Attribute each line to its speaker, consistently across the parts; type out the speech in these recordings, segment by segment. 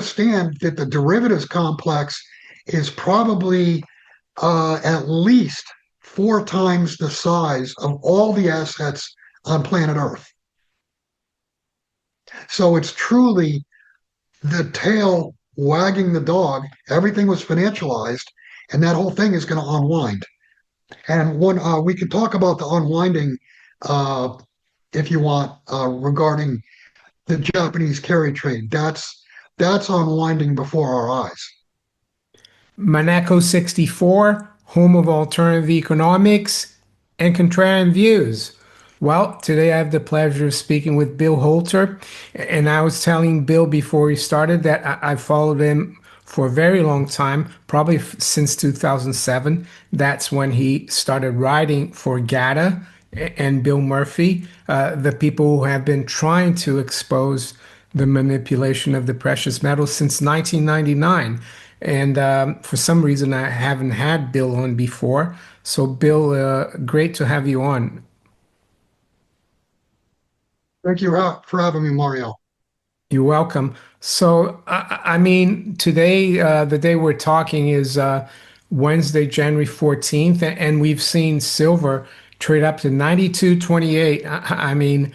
Speaker 1: understand that the derivatives complex is probably at least 4 times the size of all the assets on planet Earth. So it's truly the tail wagging the dog. Everything was financialized, and that whole thing is going to unwind. And when we can talk about the unwinding, uh, if you want, regarding the Japanese carry trade. That's unwinding before our eyes.
Speaker 2: Monaco 64, home of alternative economics and contrarian views. Well, today I have the pleasure of speaking with Bill Holter. And I was telling Bill before we started that I followed him for a very long time, probably since 2007. That's when he started writing for GATA and Bill Murphy, the people who have been trying to expose the manipulation of the precious metals since 1999. And for some reason, I haven't had Bill on before. So, Bill, great to have you on.
Speaker 1: Thank you for having me, Mario.
Speaker 2: You're welcome. So, I mean, today, the day we're talking is Wednesday, January 14th, and we've seen silver trade up to 92.28. I mean,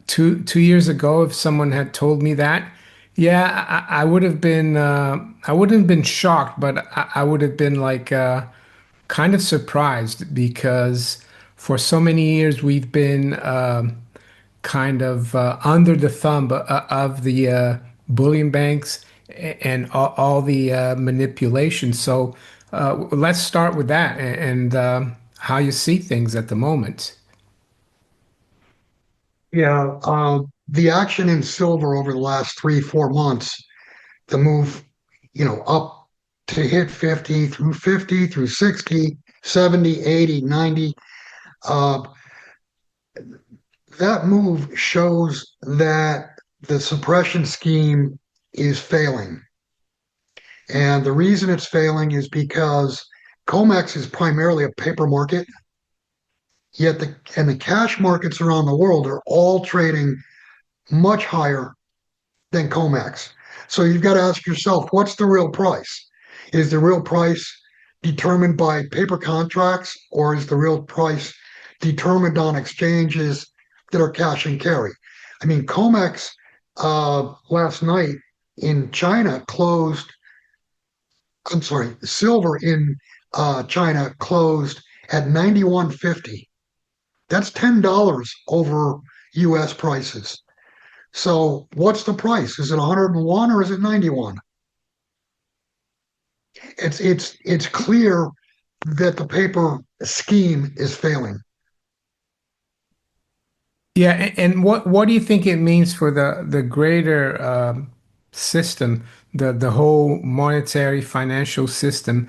Speaker 2: two years ago, if someone had told me that, yeah, I would have been, I wouldn't have been shocked, but I would have been like kind of surprised because for so many years we've been kind of under the thumb of the bullion banks and all the manipulation. So let's start with that and how you see things at the moment.
Speaker 1: Yeah, the action in silver over the last 3, 4 months, the move, up to hit 50 through 60, 70, 80, 90. Uh, that move shows that the suppression scheme is failing. And the reason it's failing is because COMEX is primarily a paper market, yet the cash markets around the world are all trading much higher than COMEX. So you've got to ask yourself, what's the real price? Is the real price determined by paper contracts, or is the real price determined on exchanges that are cash and carry? I mean, COMEX last night in China closed, I'm sorry, silver in China closed at 91.50. That's $10 over US prices. So what's the price? Is it 101 or is it 91? It's clear that the paper scheme is failing.
Speaker 2: Yeah, and what do you think it means for the greater system, the whole monetary financial system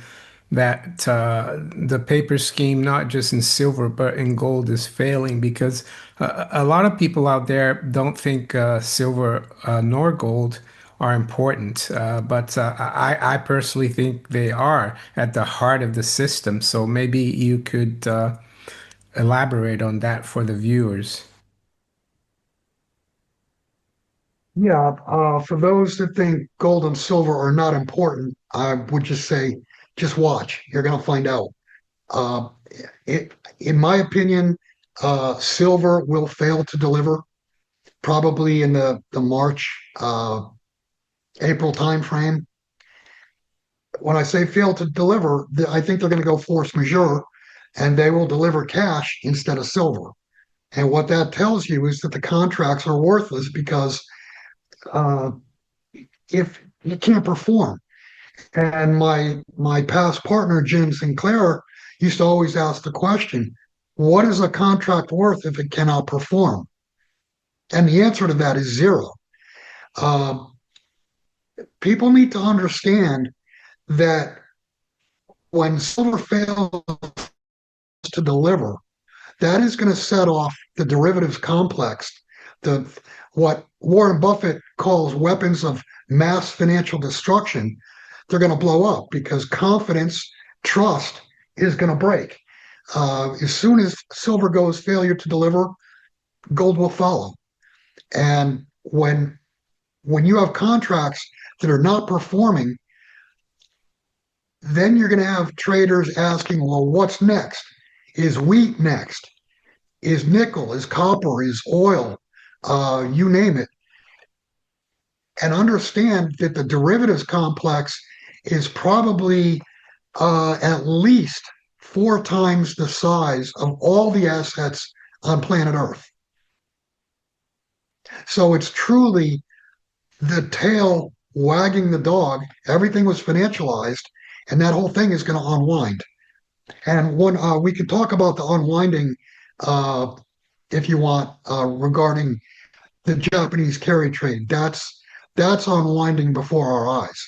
Speaker 2: that the paper scheme, not just in silver but in gold, is failing? Because a lot of people out there don't think silver nor gold are important, but I personally think they are at the heart of the system. So maybe you could elaborate on that for the viewers.
Speaker 1: Yeah, for those that think gold and silver are not important, I would just say, just watch. You're going to find out. Uh, in my opinion, silver will fail to deliver probably in the March, April timeframe. When I say fail to deliver, I think they're going to go force majeure and they will deliver cash instead of silver. And what that tells you is that the contracts are worthless because uh, if you can't perform. And my past partner, Jim Sinclair, used to always ask the question, what is a contract worth if it cannot perform? And the answer to that is zero. Uh, People need to understand that when silver fails to deliver, that is going to set off the derivatives complex, the what Warren Buffett calls weapons of mass financial destruction. They're going to blow up because confidence, trust is going to break. As soon as silver goes failure to deliver, gold will follow. And when you have contracts that are not performing, then you're going to have traders asking, well, what's next? Is wheat next? Is nickel? Is copper? Is oil? You name it. And understand that the derivatives complex is probably at least 4 times the size of all the assets on planet Earth. So it's truly the tail wagging the dog. Everything was financialized, and that whole thing is going to unwind. And when we can talk about the unwinding, uh, if you want, regarding the Japanese carry trade. That's unwinding before our eyes.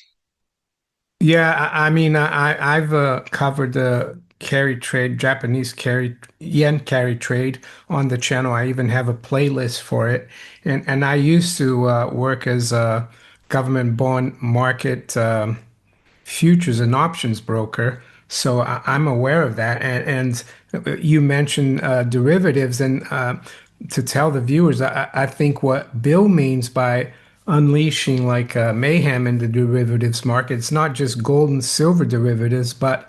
Speaker 2: Yeah, I mean, I've covered the carry trade, Japanese carry yen carry trade on the channel. I even have a playlist for it, and I used to work as a government bond market futures and options broker. So I'm aware of that. And you mentioned derivatives, and to tell the viewers, I think what Bill means by unleashing like mayhem in the derivatives market, it's not just gold and silver derivatives, but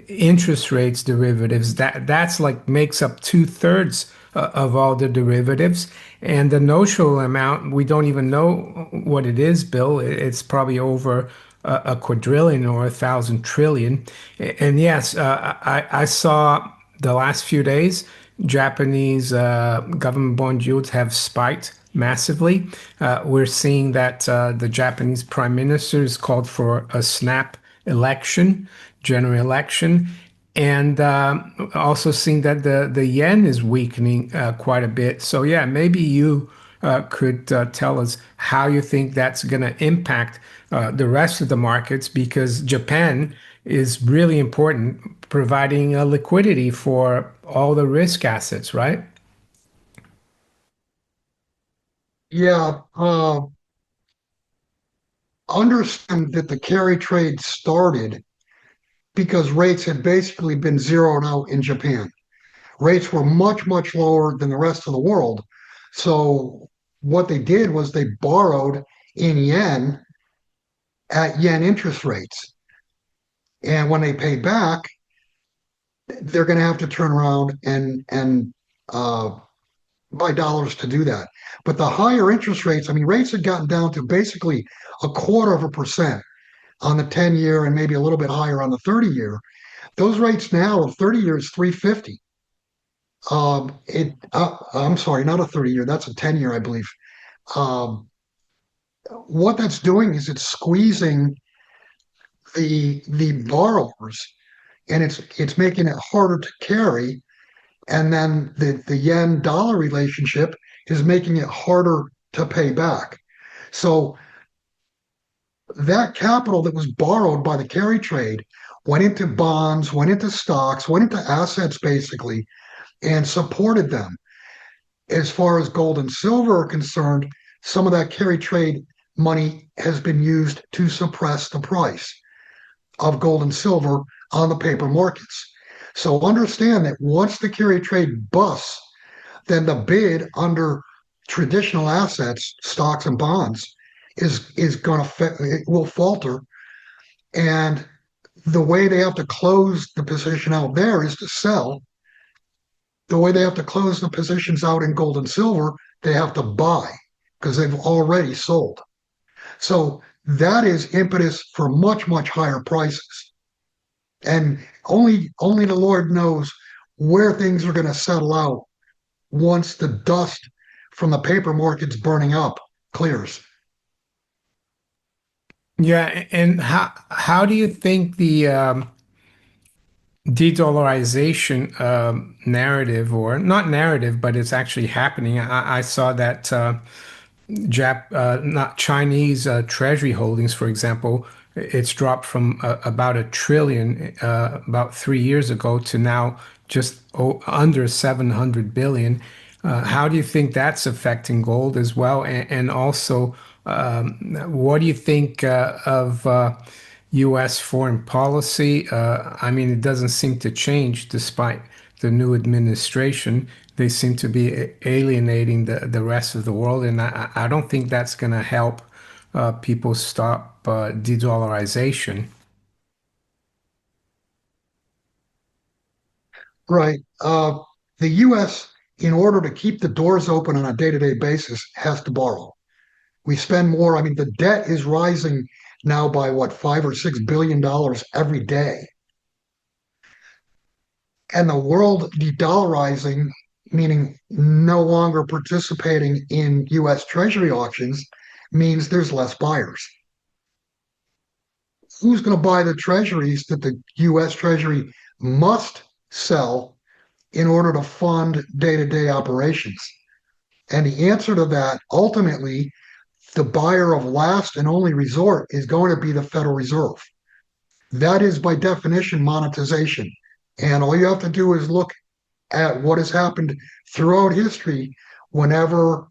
Speaker 2: interest rates derivatives. That's like makes up 2/3 of all the derivatives. And the notional amount, we don't even know what it is, Bill. It's probably over a quadrillion or 1,000 trillion. And yes, I saw the last few days, Japanese government bond yields have spiked massively. We're seeing that the Japanese prime minister has called for a snap election, general election, and also seeing that the yen is weakening quite a bit. So yeah, maybe you could tell us how you think that's going to impact the rest of the markets, because Japan is really important, providing liquidity for all the risk assets, right?
Speaker 1: Yeah, understand that the carry trade started because rates had basically been zeroed out in Japan. Rates were much, much lower than the rest of the world. So what they did was they borrowed in yen at yen interest rates. And when they pay back, they're going to have to turn around and buy dollars to do that. But the higher interest rates, I mean, rates had gotten down to basically 1/4% on the 10-year and maybe a little bit higher on the 30-year. Those rates now of 30 years 350. I'm sorry, not a 30-year, that's a 10-year, I believe. Um, what that's doing is it's squeezing the borrowers, and it's making it harder to carry. And then the yen dollar relationship is making it harder to pay back. So that capital that was borrowed by the carry trade went into bonds, went into stocks, went into assets basically, and supported them. As far as gold and silver are concerned, some of that carry trade money has been used to suppress the price of gold and silver on the paper markets. So understand that once the carry trade busts, then the bid under traditional assets, stocks and bonds, is going to it will falter. And the way they have to close the position out there is to sell. The way they have to close the positions out in gold and silver, they have to buy because they've already sold. So that is impetus for much, much higher prices. And only the Lord knows where things are going to settle out once the dust from the paper markets burning up clears.
Speaker 2: Yeah, and how do you think the de-dollarization narrative, or not narrative, but it's actually happening? I saw that not Chinese treasury holdings, for example, it's dropped from about 1 trillion about 3 years ago to now just under 700 billion. How do you think that's affecting gold as well? And also, what do you think of U.S. foreign policy? I mean, it doesn't seem to change despite the new administration. They seem to be alienating the rest of the world, and I don't think that's going to help people stop de-dollarization.
Speaker 1: Right. The U.S., in order to keep the doors open on a day-to-day basis, has to borrow. We spend more. I mean, the debt is rising now by what, $5 or $6 billion every day. And the world de-dollarizing, meaning no longer participating in US Treasury auctions, means there's less buyers. Who's going to buy the treasuries that the US Treasury must sell in order to fund day-to-day operations? And the answer to that, ultimately, the buyer of last and only resort is going to be the Federal Reserve. That is, by definition, monetization. And all you have to do is look at what has happened throughout history whenever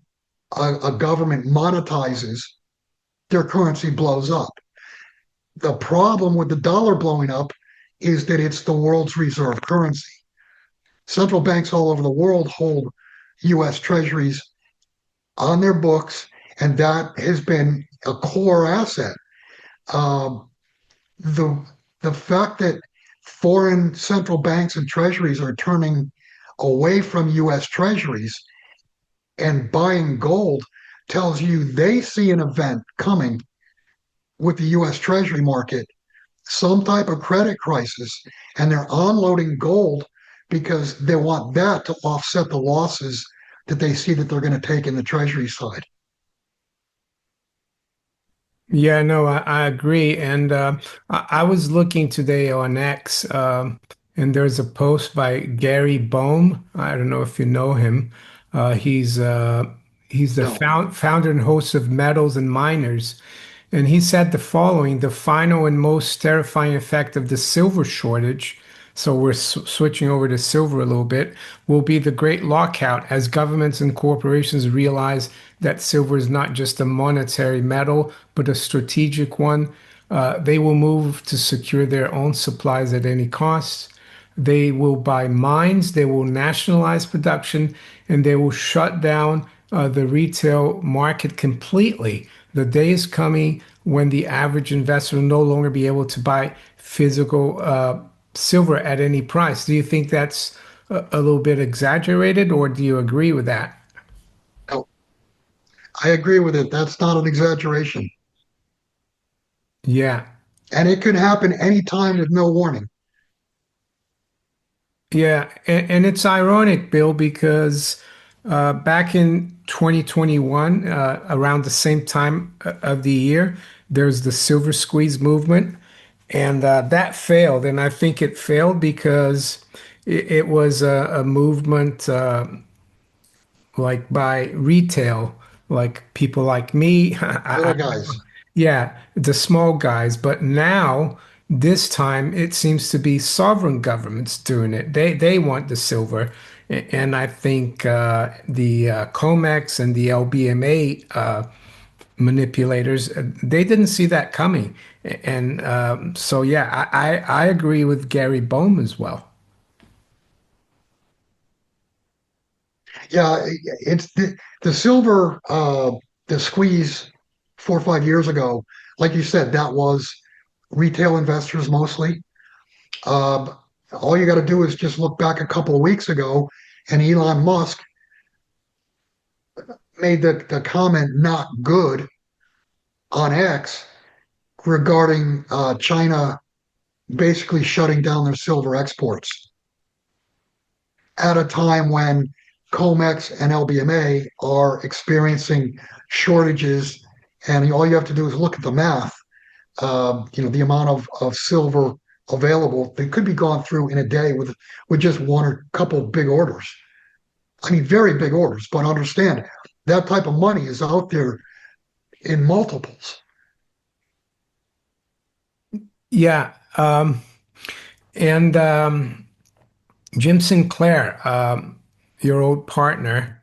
Speaker 1: a government monetizes, their currency blows up. The problem with the dollar blowing up is that it's the world's reserve currency. Central banks all over the world hold US treasuries on their books, and that has been a core asset. Um, the the fact that foreign central banks and treasuries are turning away from US treasuries and buying gold tells you they see an event coming with the US Treasury market, some type of credit crisis, and they're unloading gold because they want that to offset the losses that they see that they're going to take in the Treasury side.
Speaker 2: Yeah, no, I agree. And I was looking today on X, and there's a post by Gary Bohm. I don't know if you know him. He's the
Speaker 1: No,
Speaker 2: founder and host of Metals and Miners. And he said the following: the final and most terrifying effect of the silver shortage, so we're switching over to silver a little bit, will be the great lockout as governments and corporations realize that silver is not just a monetary metal, but a strategic one. They will move to secure their own supplies at any cost. They will buy mines, they will nationalize production, and they will shut down the retail market completely. The day is coming when the average investor will no longer be able to buy physical silver at any price. Do you think that's a little bit exaggerated, or do you agree with that?
Speaker 1: no, I agree with it. That's not an exaggeration.
Speaker 2: Yeah.
Speaker 1: And it could happen anytime with no warning.
Speaker 2: Yeah, and it's ironic, Bill, because back in 2021, around the same time of the year, there's the silver squeeze movement, and that failed. And I think it failed because it was a movement like by retail, like people like me.
Speaker 1: Little guys.
Speaker 2: Yeah, the small guys. But now, this time, it seems to be sovereign governments doing it. They want the silver, and I think the COMEX and the LBMA manipulators they didn't see that coming, and so yeah, I agree with Gary Bohm as well.
Speaker 1: Yeah, it's the silver, the squeeze 4 or 5 years ago. Like you said, that was retail investors mostly. Um, all you got to do is just look back a couple of weeks ago, and Elon Musk made the comment "not good" on X regarding China basically shutting down their silver exports at a time when COMEX and LBMA are experiencing shortages, and all you have to do is look at the math. The amount of silver available that could be gone through in a day with just one or couple of big orders. I mean, very big orders, but understand that type of money is out there in multiples.
Speaker 2: Yeah, and Jim Sinclair, your old partner.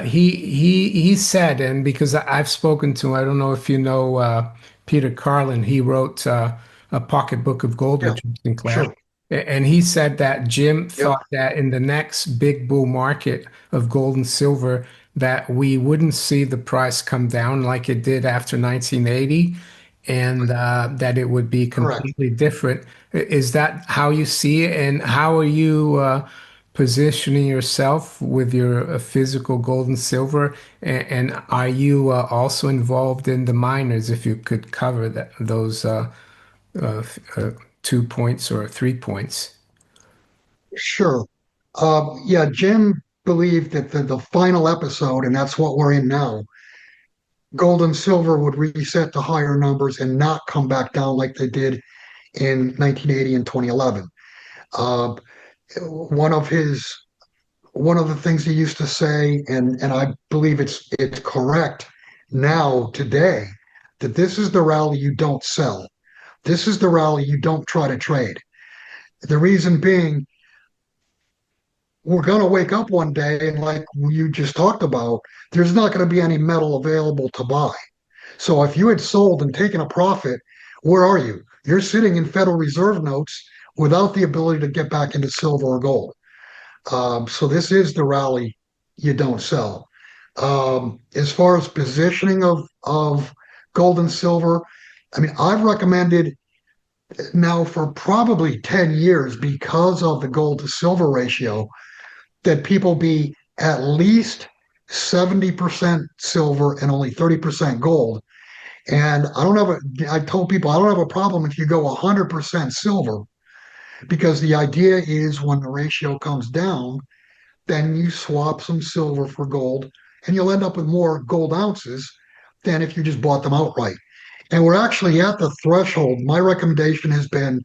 Speaker 2: He said, and because I've spoken to, I don't know if you know Peter Carlin, he wrote a pocketbook of gold
Speaker 1: Yeah,
Speaker 2: with Jim Sinclair,
Speaker 1: sure.
Speaker 2: and he said that Jim
Speaker 1: Yep.
Speaker 2: thought that in the next big bull market of gold and silver, that we wouldn't see the price come down like it did after 1980, and that it would be
Speaker 1: Correct.
Speaker 2: completely different. Is that how you see it? And how are you positioning yourself with your physical gold and silver? And are you also involved in the miners? If you could cover those uh, uh, 2 points or 3 points.
Speaker 1: Sure. Yeah, Jim believed that the final episode, and that's what we're in now, gold and silver would reset to higher numbers and not come back down like they did in 1980 and 2011. Uh, one of his one of the things he used to say, and I believe it's correct now today, that this is the rally you don't sell. This is the rally you don't try to trade. The reason being, we're going to wake up one day and, like you just talked about, there's not going to be any metal available to buy. So if you had sold and taken a profit, where are you? You're sitting in Federal Reserve notes without the ability to get back into silver or gold. So this is the rally you don't sell. As far as positioning of gold and silver, I mean, I've recommended now for probably 10 years, because of the gold to silver ratio, that people be at least 70% silver and only 30% gold. And I told people I don't have a problem if you go 100% silver, because the idea is when the ratio comes down, then you swap some silver for gold and you'll end up with more gold ounces than if you just bought them outright. And we're actually at the threshold. My recommendation has been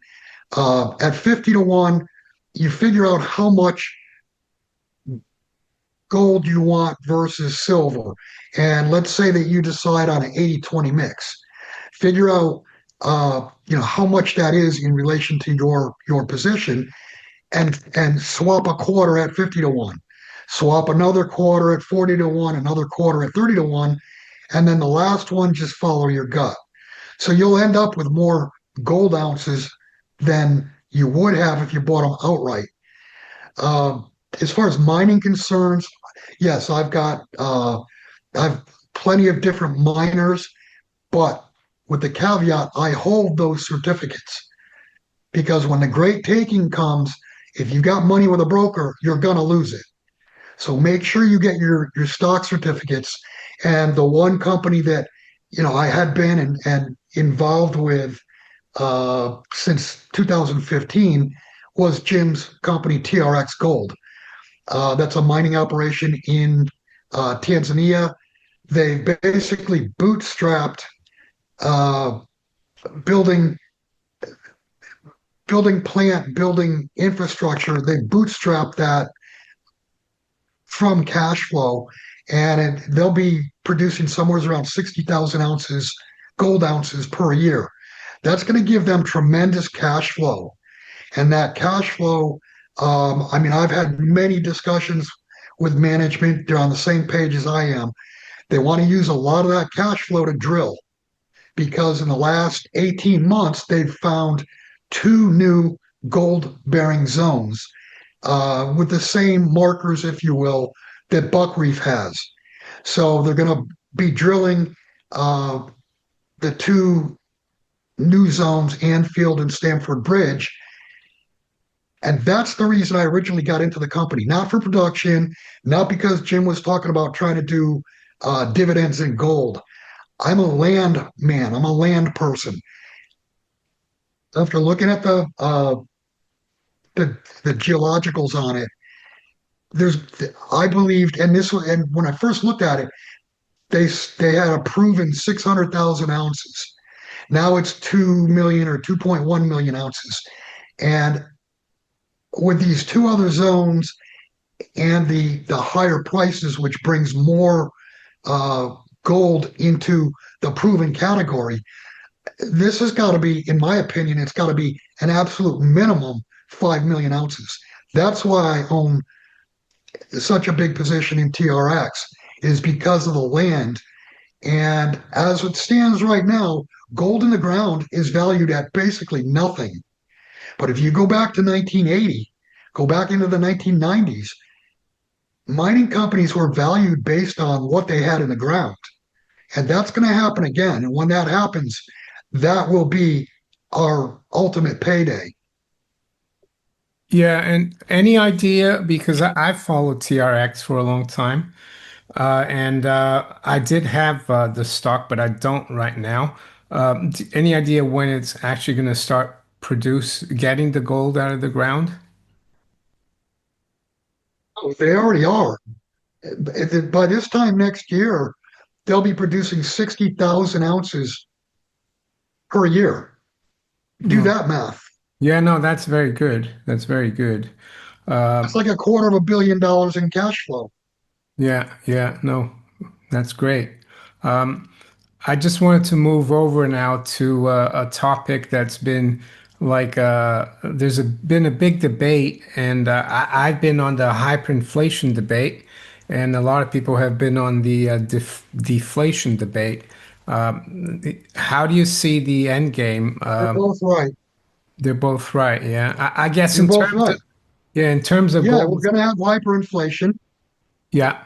Speaker 1: at 50 to 1, you figure out how much gold you want versus silver. And let's say that you decide on an 80-20 mix. Figure out how much that is in relation to your position, and swap a quarter at 50 to 1. Swap another quarter at 40 to 1, another quarter at 30 to 1, and then the last one, just follow your gut. So you'll end up with more gold ounces than you would have if you bought them outright. Uh, as far as mining concerns, yes, I've plenty of different miners, but with the caveat, I hold those certificates, because when the great taking comes, if you got money with a broker, you're gonna lose it. So make sure you get your stock certificates. And the one company that I had been and involved with since 2015 was Jim's company, TRX Gold. That's a mining operation in Tanzania. They basically bootstrapped uh, building building infrastructure. They bootstrapped that from cash flow, and they'll be producing somewhere around 60,000 ounces, gold ounces per year. That's going to give them tremendous cash flow. And that cash flow, I mean, I've had many discussions with management. They're on the same page as I am. They want to use a lot of that cash flow to drill, because in the last 18 months, they've found two new gold bearing zones with the same markers, if you will, that Buckreef has. So they're going to be drilling the two new zones, Anfield and Stamford Bridge. And that's the reason I originally got into the company, not for production, not because Jim was talking about trying to do dividends in gold. I'm a land man. I'm a land person. After looking at the geologicals on it, there's I believed, and when I first looked at it, they had a proven 600,000 ounces. Now it's 2 million or 2.1 million ounces. And with these two other zones and the higher prices, which brings more gold into the proven category, this has got to be, in my opinion, it's got to be an absolute minimum 5 million ounces. That's why I own such a big position in TRX, is because of the land. And as it stands right now, gold in the ground is valued at basically nothing. But if you go back to 1980, go back into the 1990s, mining companies were valued based on what they had in the ground. And that's going to happen again. And when that happens, that will be our ultimate payday.
Speaker 2: Yeah, and any idea, because I've followed TRX for a long time, and I did have the stock, but I don't right now. Any idea when it's actually going to start getting the gold out of the ground?
Speaker 1: They already are. By this time next year, they'll be producing 60,000 ounces per year. Do
Speaker 2: Mm.
Speaker 1: that math.
Speaker 2: Yeah, no, that's very good. That's very good.
Speaker 1: That's like $250 million in cash flow.
Speaker 2: Yeah, yeah, no, that's great. Um, I just wanted to move over now to a topic that's been been a big debate, and I've been on the hyperinflation debate, and a lot of people have been on the deflation debate. How do you see the end game?
Speaker 1: They're both right.
Speaker 2: They're both right, yeah. I guess
Speaker 1: They're
Speaker 2: in
Speaker 1: both
Speaker 2: terms
Speaker 1: right.
Speaker 2: of yeah, in terms of
Speaker 1: Yeah, we're
Speaker 2: gold,
Speaker 1: going to have hyperinflation.
Speaker 2: yeah.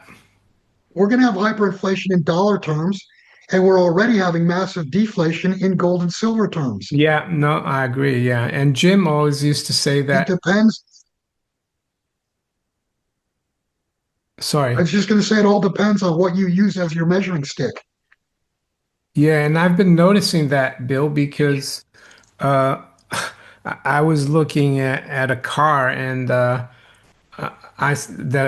Speaker 1: We're going to have hyperinflation in dollar terms, and we're already having massive deflation in gold and silver terms.
Speaker 2: Yeah, no, I agree. Yeah. And Jim always used to say
Speaker 1: It
Speaker 2: that,
Speaker 1: depends. I
Speaker 2: sorry.
Speaker 1: was just going to say it all depends on what you use as your measuring stick.
Speaker 2: Yeah, and I've been noticing that, Bill, because uh I was looking at a car and the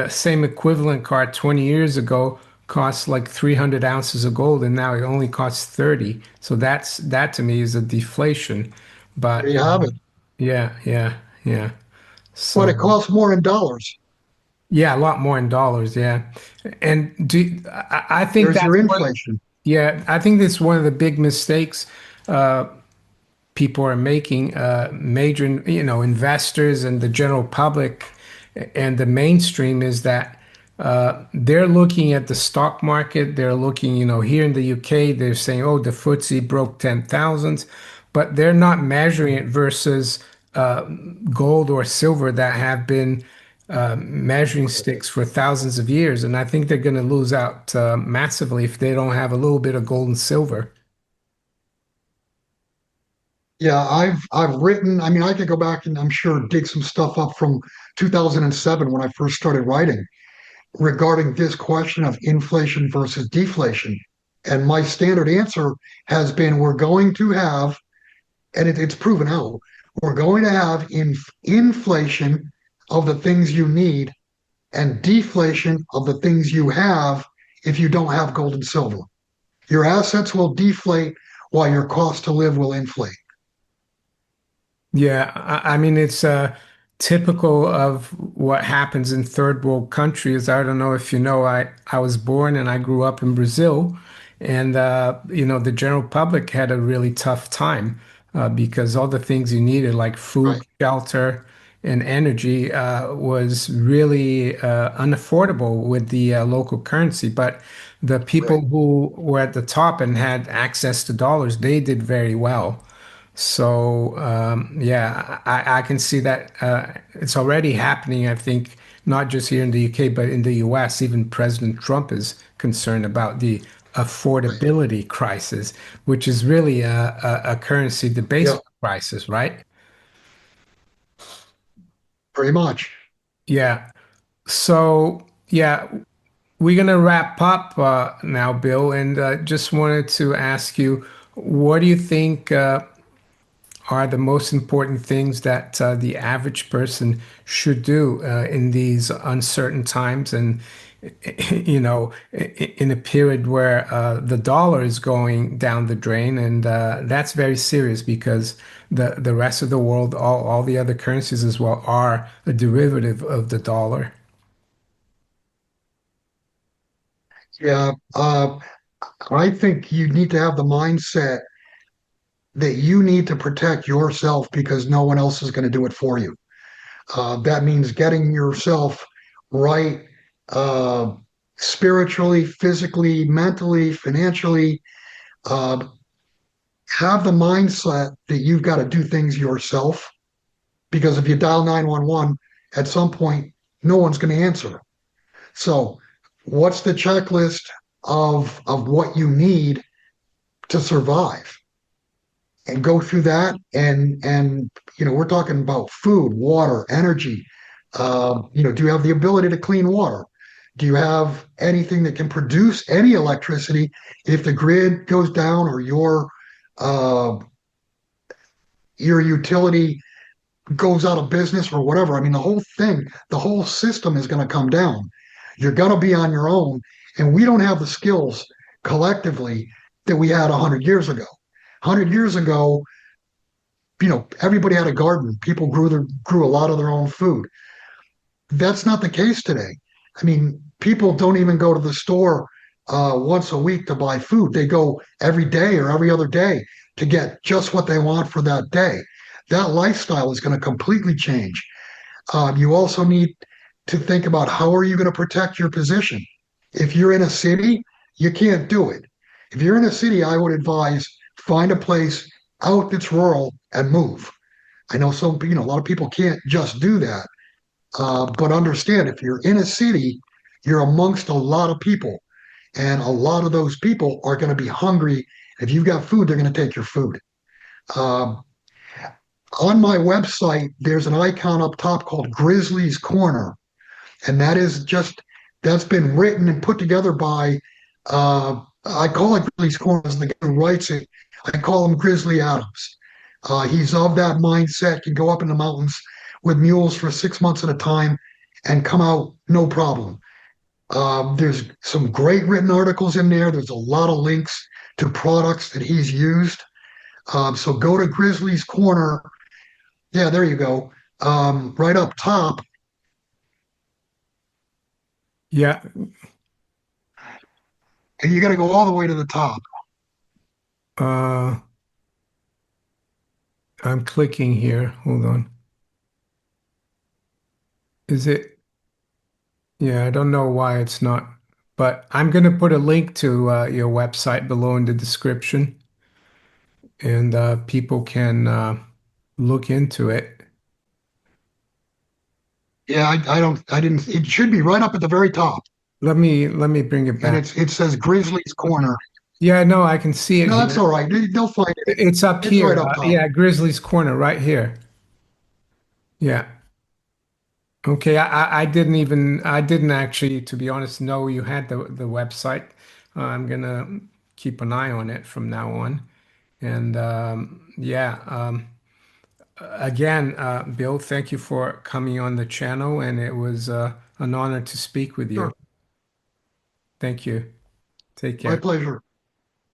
Speaker 2: same equivalent car 20 years ago cost like 300 ounces of gold and now it only costs 30. So that to me is a deflation.
Speaker 1: There
Speaker 2: But
Speaker 1: you have it.
Speaker 2: yeah, yeah, yeah.
Speaker 1: But
Speaker 2: So
Speaker 1: it costs more in dollars.
Speaker 2: yeah, a lot more in dollars, yeah. And I think
Speaker 1: There's
Speaker 2: that's
Speaker 1: your
Speaker 2: one.
Speaker 1: inflation.
Speaker 2: Yeah, I think that's one of the big mistakes uh, people are making. Major, investors and the general public and the mainstream is that they're looking at the stock market. They're looking, here in the UK, they're saying, oh, the FTSE broke 10,000, but they're not measuring it versus uh, gold or silver that have been measuring sticks for thousands of years. And I think they're going to lose out massively if they don't have a little bit of gold and silver.
Speaker 1: Yeah, I've written, I mean, I could go back and I'm sure dig some stuff up from 2007 when I first started writing regarding this question of inflation versus deflation. And my standard answer has been we're going to have, and it's proven out, we're going to have inflation of the things you need and deflation of the things you have if you don't have gold and silver. Your assets will deflate while your cost to live will inflate.
Speaker 2: Yeah, I mean it's typical of what happens in third world countries. I don't know if you know, I was born and I grew up in Brazil, and the general public had a really tough time because all the things you needed, like food,
Speaker 1: Right.
Speaker 2: shelter, and energy, was really unaffordable with the local currency. But the people
Speaker 1: Right.
Speaker 2: who were at the top and had access to dollars, they did very well. So yeah, I can see that it's already happening. I think not just here in the UK, but in the US. Even President Trump is concerned about the
Speaker 1: Right.
Speaker 2: affordability crisis, which is really a currency
Speaker 1: Yeah,
Speaker 2: debasement crisis, right?
Speaker 1: pretty much.
Speaker 2: Yeah. So yeah, we're gonna wrap up now, Bill, and just wanted to ask you, what do you think? Are the most important things that the average person should do in these uncertain times and in a period where the dollar is going down the drain and that's very serious because the rest of the world, all the other currencies as well, are a derivative of the dollar.
Speaker 1: Yeah, I think you need to have the mindset that you need to protect yourself because no one else is going to do it for you. That means getting yourself right uh, spiritually, physically, mentally, financially. Uh, have the mindset that you've got to do things yourself because if you dial 911, at some point, no one's going to answer. So, what's the checklist of what you need to survive? And go through that, and we're talking about food, water, energy. Do you have the ability to clean water? Do you have anything that can produce any electricity if the grid goes down or uh, your utility goes out of business or whatever? I mean, the whole system is going to come down. You're going to be on your own, and we don't have the skills collectively that we had 100 years ago. 100 years ago, everybody had a garden. People grew a lot of their own food. That's not the case today. I mean, people don't even go to the store once a week to buy food. They go every day or every other day to get just what they want for that day. That lifestyle is going to completely change. You also need to think about how are you going to protect your position. If you're in a city, you can't do it. If you're in a city, I would advise find a place out that's rural and move. I know a lot of people can't just do that. But understand if you're in a city, you're amongst a lot of people, and a lot of those people are going to be hungry. If you've got food, they're going to take your food. Um, on my website, there's an icon up top called Grizzly's Corner, and that's been written and put together by I call it Grizzly's Corner as the guy who writes it. I call him Grizzly Adams. He's of that mindset, can go up in the mountains with mules for 6 months at a time and come out no problem. There's some great written articles in there. There's a lot of links to products that he's used. So go to Grizzly's Corner. Yeah, there you go. Right up top,
Speaker 2: Yeah.
Speaker 1: and you got to go all the way to the top.
Speaker 2: Uh, I'm clicking here. Hold on. Is it? Yeah, I don't know why it's not, but I'm going to put a link to your website below in the description, and people can look into it.
Speaker 1: Yeah, I didn't. It should be right up at the very top,
Speaker 2: Let me bring it
Speaker 1: and
Speaker 2: back.
Speaker 1: it says Grizzly's Corner.
Speaker 2: Yeah, no, I can see it
Speaker 1: No, that's
Speaker 2: here.
Speaker 1: all right. They'll find it.
Speaker 2: It's up
Speaker 1: It's right
Speaker 2: here.
Speaker 1: up top.
Speaker 2: Yeah, Grizzly's Corner right here. Yeah. Okay, I didn't actually, to be honest, know you had the website. I'm gonna keep an eye on it from now on. And yeah, again, Bill, thank you for coming on the channel, and it was an honor to speak with you.
Speaker 1: Sure,
Speaker 2: Thank you. Take
Speaker 1: my
Speaker 2: care.
Speaker 1: pleasure.